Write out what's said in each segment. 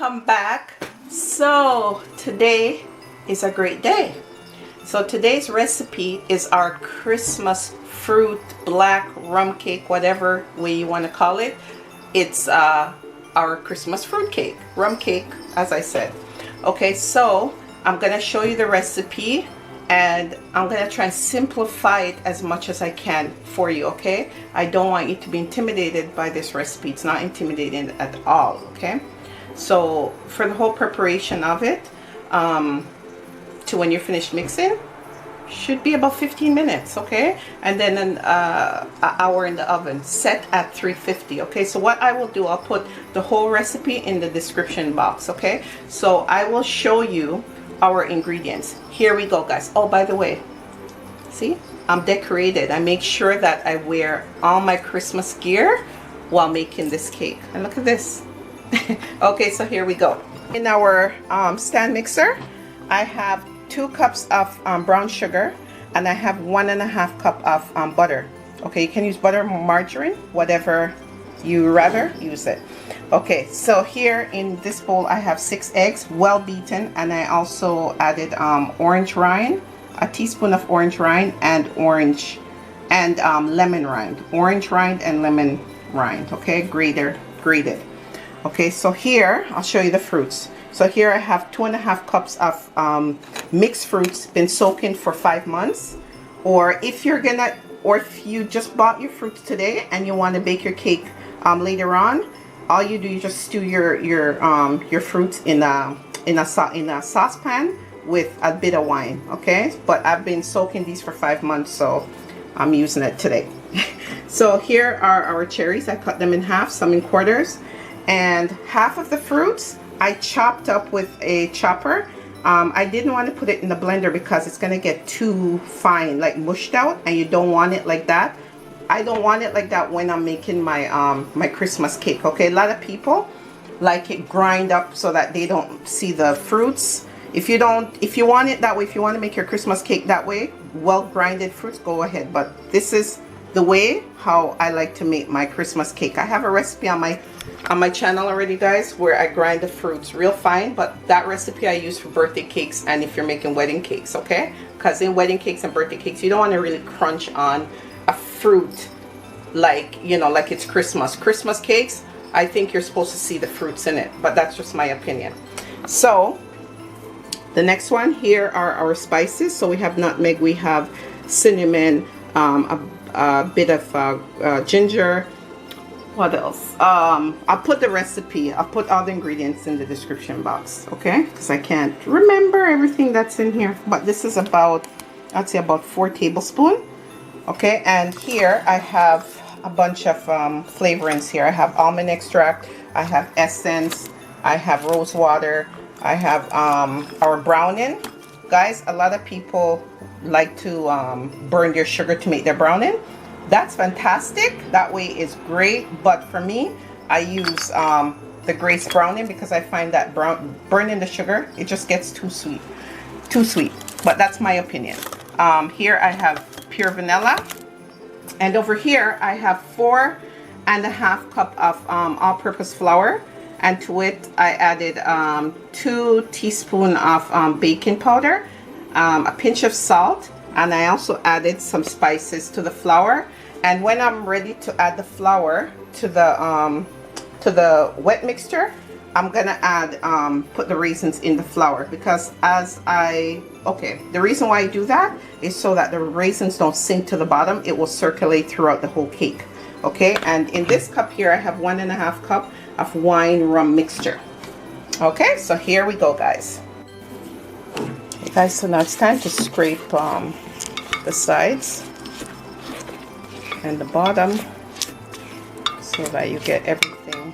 welcome back. So today is a great day. So today's recipe is our Christmas fruit black rum cake, whatever way you want to call it. It's our Christmas fruit cake, rum cake, as I said. Okay, so I'm gonna show you the recipe and I'm gonna try and simplify it as much as I can for you. Okay, I don't want you to be intimidated by this recipe. It's not intimidating at all. Okay, so for the whole preparation of it, to when you're finished mixing, should be about 15 minutes. Okay, and then an hour in the oven set at 350. Okay, so what I will do, I'll put the whole recipe in the description box. Okay, so I will show you our ingredients. Here we go, guys. Oh, by the way, see, I'm decorated. I make sure that I wear all my Christmas gear while making this cake. And look at this. Okay, so here we go. In our stand mixer, I have 2 cups of brown sugar, and I have 1.5 cup of butter. Okay, you can use butter, margarine, whatever you rather use it. Okay, so here in this bowl I have 6 eggs, well beaten, and I also added orange rind, a teaspoon of orange rind, and lemon rind, orange rind and lemon rind. Okay, grated. Okay, so here I'll show you the fruits. So here I have 2.5 cups of mixed fruits, been soaking for 5 months. Or if you just bought your fruits today and you want to bake your cake later on, all you do, you just stew your fruits in a saucepan with a bit of wine. Okay, but I've been soaking these for 5 months, so I'm using it today. So here are our cherries. I cut them in half, some in quarters, and half of the fruits I chopped up with a chopper. I didn't want to put it in the blender because it's gonna get too fine, like mushed out, and you don't want it like that. I don't want it like that when I'm making my my Christmas cake. Okay, a lot of people like it grind up so that they don't see the fruits. If you want it that way, if you want to make your Christmas cake that way, well grinded fruits, go ahead. But this is the way how I like to make my Christmas cake. I have a recipe on my channel already, guys, where I grind the fruits real fine, but that recipe I use for birthday cakes and if you're making wedding cakes. Okay, because in wedding cakes and birthday cakes, you don't want to really crunch on a fruit like, you know, like it's Christmas cakes. I think you're supposed to see the fruits in it, but that's just my opinion. So the next one, here are our spices. So we have nutmeg, we have cinnamon, a bit of ginger. What else? I'll put the recipe, I'll put all the ingredients in the description box. Okay, because I can't remember everything that's in here, but this is about, I'd say about 4 tablespoons. Okay, and here I have a bunch of flavorings here. I have almond extract, I have essence, I have rose water, I have our browning. Guys, a lot of people like to burn their sugar to make their browning. That's fantastic. That way is great. But for me, I use the Grace browning because I find that burning the sugar, it just gets too sweet. But that's my opinion. Here I have pure vanilla, and over here I have 4.5 cup of all-purpose flour, and to it I added 2 teaspoons of baking powder, a pinch of salt, and I also added some spices to the flour. And when I'm ready to add the flour to the wet mixture, I'm gonna add put the raisins in the flour, because the reason why I do that is so that the raisins don't sink to the bottom. It will circulate throughout the whole cake. Okay, and in this cup here I have 1.5 cup of wine rum mixture. Okay, so here we go, guys. Okay, guys, so now it's time to scrape the sides and the bottom so that you get everything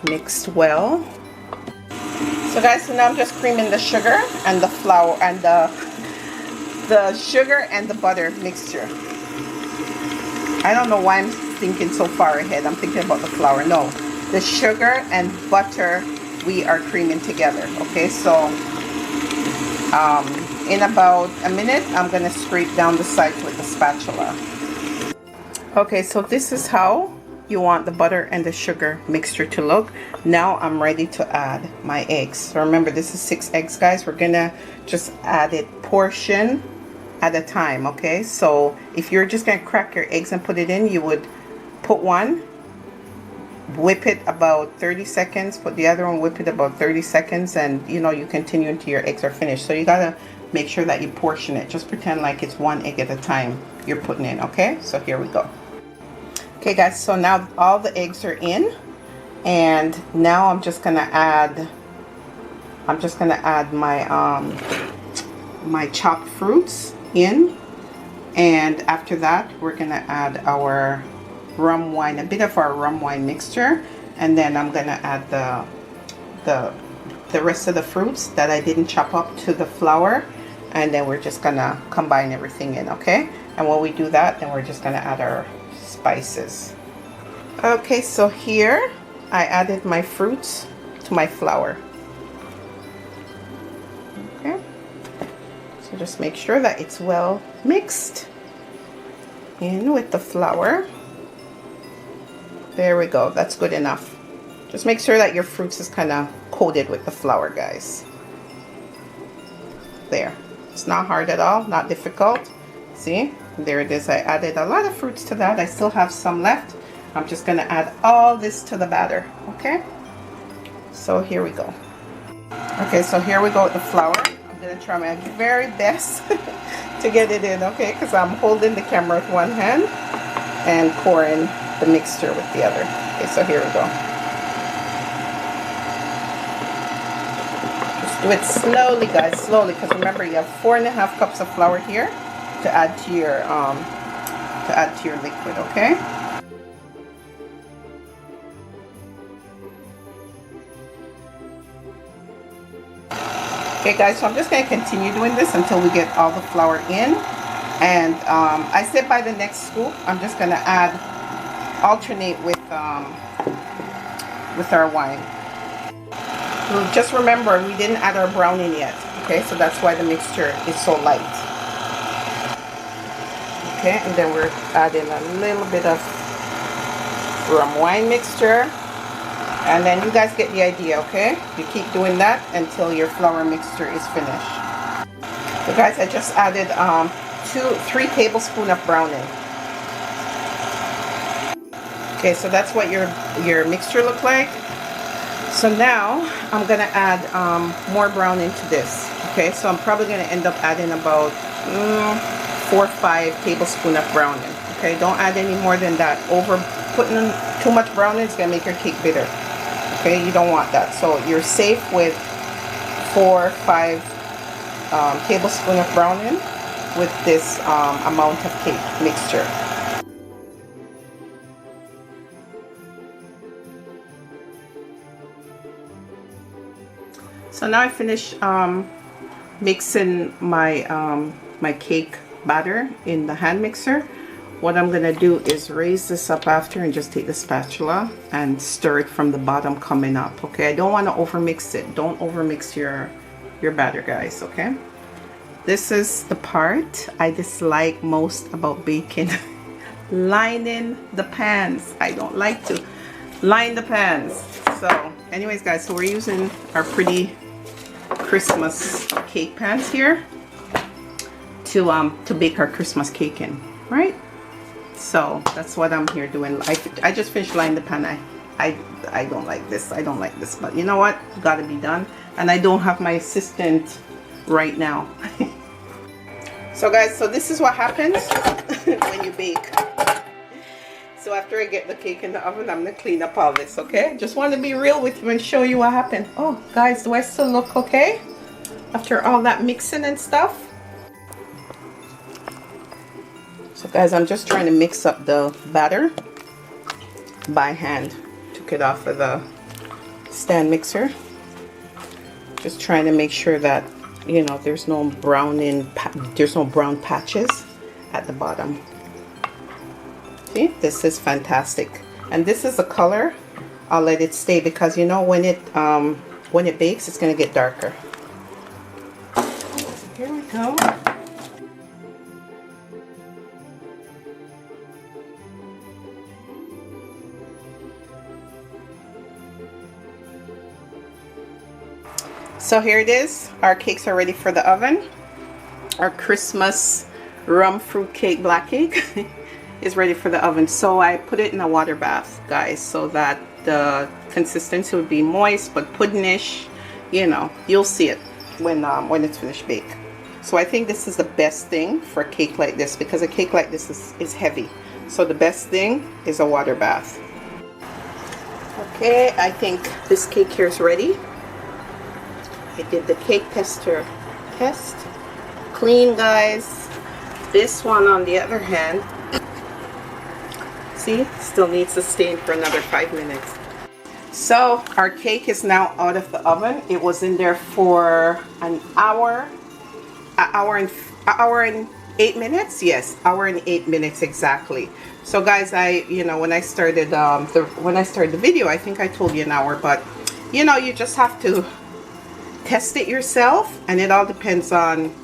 mixed well. So guys, so now I'm just creaming the sugar and the flour and the sugar and the butter mixture. I don't know why I'm thinking so far ahead. I'm thinking about the flour. No, the sugar and butter we are creaming together. Okay, so in about a minute I'm gonna scrape down the sides with the spatula. Okay, so this is how you want the butter and the sugar mixture to look. Now I'm ready to add my eggs. So remember, this is 6 eggs, guys. We're gonna just add it portion at a time, okay? So if you're just gonna crack your eggs and put it in, you would put one, whip it about 30 seconds, put the other one, whip it about 30 seconds, and you know, you continue until your eggs are finished. So you gotta make sure that you portion it. Just pretend like it's 1 egg at a time you're putting in, okay? So here we go. Okay guys, so now all the eggs are in, and now I'm just gonna add my my chopped fruits in, and after that we're gonna add our rum wine, a bit of our rum wine mixture, and then I'm gonna add the rest of the fruits that I didn't chop up to the flour, and then we're just gonna combine everything in, okay? And when we do that, then we're just gonna add our spices. Okay, so here I added my fruits to my flour. Okay, so just make sure that it's well mixed in with the flour. There we go, that's good enough. Just make sure that your fruits is kind of coated with the flour, guys. There, it's not hard at all, not difficult. See, there it is. I added a lot of fruits to that. I still have some left. I'm just gonna add all this to the batter, okay? So here we go. Okay, so here we go with the flour. I'm gonna try my very best to get it in, okay? Because I'm holding the camera with one hand and pouring the mixture with the other. Okay, so here we go. Just do it slowly, guys, slowly, because remember, you have 4.5 cups of flour here to add to your liquid, okay? Okay guys, so I'm just going to continue doing this until we get all the flour in, and I said by the next scoop I'm just going to alternate with our wine. Just remember, we didn't add our brown in yet, okay? So that's why the mixture is so light. Okay, and then we're adding a little bit of rum wine mixture, and then you guys get the idea, okay? You keep doing that until your flour mixture is finished. So guys, I just added 3 tablespoons of browning. Okay, so that's what your mixture look like. So now I'm gonna add more browning to this. Okay, so I'm probably gonna end up adding about 4 or 5 tablespoons of browning. Okay, don't add any more than that. Putting in too much browning is gonna make your cake bitter. Okay, you don't want that. So you're safe with 4 or 5 tablespoons of browning with this amount of cake mixture. So now I finished mixing my my cake batter in the hand mixer. What I'm gonna do is raise this up after and just take the spatula and stir it from the bottom coming up. Okay, I don't want to overmix it. Don't overmix your batter, guys. Okay, this is the part I dislike most about baking. Lining the pans. I don't like to line the pans. So anyways guys, so we're using our pretty Christmas cake pans here to bake our Christmas cake in, right? So that's what I'm here doing. I just finished lining the pan. I don't like this. I don't like this, but you know what? Gotta be done. And I don't have my assistant right now. So guys, so this is what happens when you bake. So after I get the cake in the oven, I'm gonna clean up all this, okay? Just want to be real with you and show you what happened. Oh guys, do I still look okay after all that mixing and stuff? So guys, I'm just trying to mix up the batter by hand. Took it off of the stand mixer. Just trying to make sure that, you know, there's no brown patches at the bottom. See, this is fantastic, and this is the color. I'll let it stay because you know when it bakes, it's gonna get darker. Here we go. So here it is. Our cakes are ready for the oven. Our Christmas rum fruit cake, black cake is ready for the oven. So I put it in a water bath, guys, so that the consistency would be moist but puddingish. You know, you'll see it when it's finished baked. So I think this is the best thing for a cake like this, because a cake like this is heavy. So the best thing is a water bath. Okay, I think this cake here is ready. I did the cake tester test. Clean, guys. This one, on the other hand, see, still needs to steam for another 5 minutes. So our cake is now out of the oven. It was in there for an hour and 8 minutes. Yes, hour and 8 minutes exactly. So guys, when I started the video, I think I told you an hour, but you know, you just have to test it yourself, and it all depends on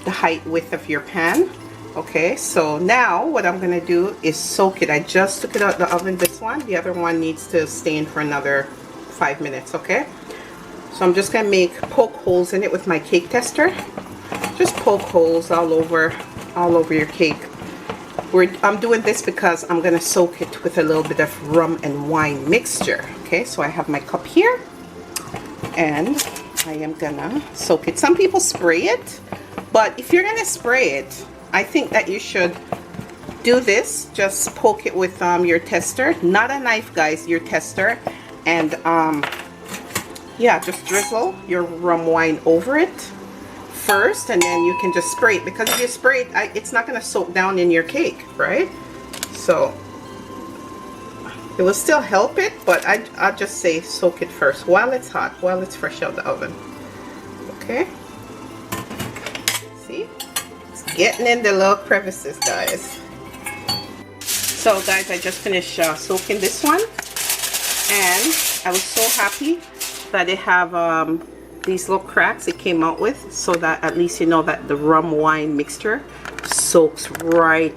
the height, width of your pan. Okay, so now what I'm gonna do is soak it. I just took it out of the oven, this one. The other one needs to stay in for another 5 minutes. Okay, so I'm just gonna poke holes in it with my cake tester. Just poke holes all over your cake. I'm doing this because I'm gonna soak it with a little bit of rum and wine mixture. Okay, so I have my cup here, and I am gonna soak it. Some people spray it, but if you're gonna spray it, I think that you should do this. Just poke it with your tester, not a knife, guys, your tester, and yeah, just drizzle your rum wine over it first, and then you can just spray it, because if you spray it, it's not going to soak down in your cake, right? So it will still help it, but I'll just say soak it first while it's hot, while it's fresh out the oven. Okay, see, it's getting in the little crevices, guys. So guys, I just finished soaking this one, and I was so happy that it have these little cracks it came out with, so that at least you know that the rum wine mixture soaks right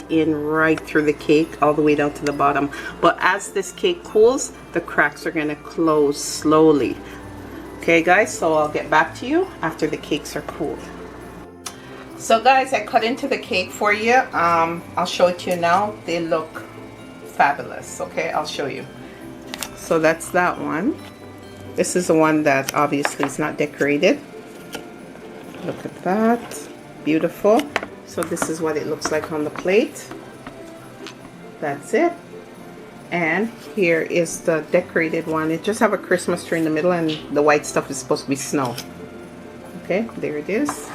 through the cake all the way down to the bottom. But as this cake cools, the cracks are going to close slowly. Okay guys, so I'll get back to you after the cakes are cooled. So guys, I cut into the cake for you. I'll show it to you now. They look fabulous. Okay, I'll show you. So that's that one. This is the one that obviously is not decorated. Look at that. Beautiful. So this is what it looks like on the plate. That's it. And here is the decorated one. It just have a Christmas tree in the middle, and the white stuff is supposed to be snow. Okay, there it is.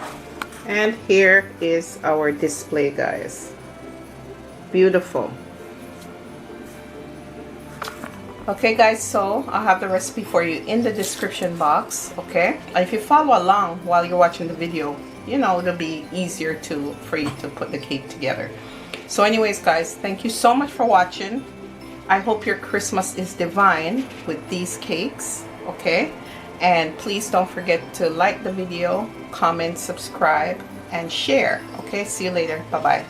And here is our display, guys. Beautiful. Okay guys, so I'll have the recipe for you in the description box. Okay, and if you follow along while you're watching the video, you know, it'll be easier for you to put the cake together. So anyways guys, thank you so much for watching. I hope your Christmas is divine with these cakes. Okay, and please don't forget to like the video, comment, subscribe, and share. Okay, see you later. Bye bye.